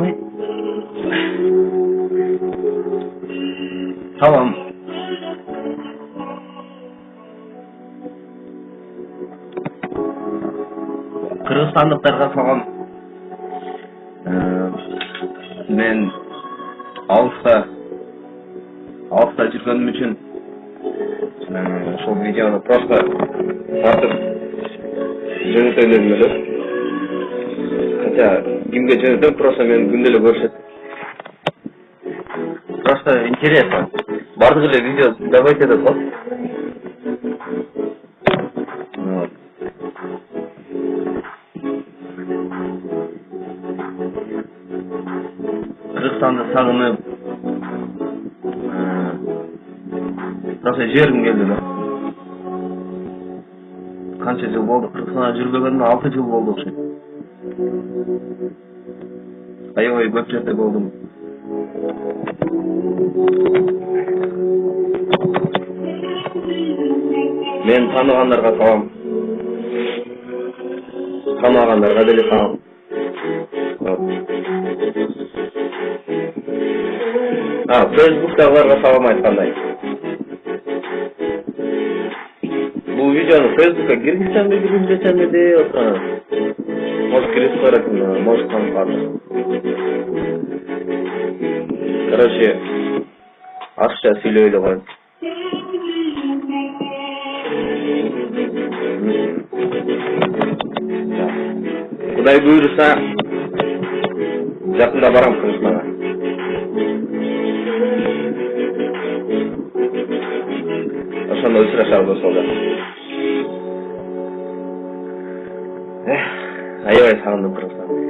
Ой. Tamam. Kırgızstandыктарга салам. Men алыста жүргөнүм үчүн ошол видеону просто тартып жөнөтөйүн эле. Хотя кимге жөнөтөм, просто мени күндө эле көрүшөт. Просто интересно. Бардык эле видео давайте деп коет. Кыргызстанды сагынып, просто жибергим келди да. Канча жыл болду Кыргызстанда жүрбөгөнүмө, 6 жыл болду окшойт. Аябай көп жерде болдум. Мен тааныгандарга салам. Тааныбагандарга деле салам. Facebook'тагыларга салам айткандай. Бул видеону Facebook'ка киргизсемби деп отурам. Может киргизип коёрмун, может каныкпады. Короче, акча сүйлөй эле коем. Кудай буйруса, жакында барам Кыргызстанга. Ошондо учурашабыз ошолда. Аябай сагындым Кыргызстанды.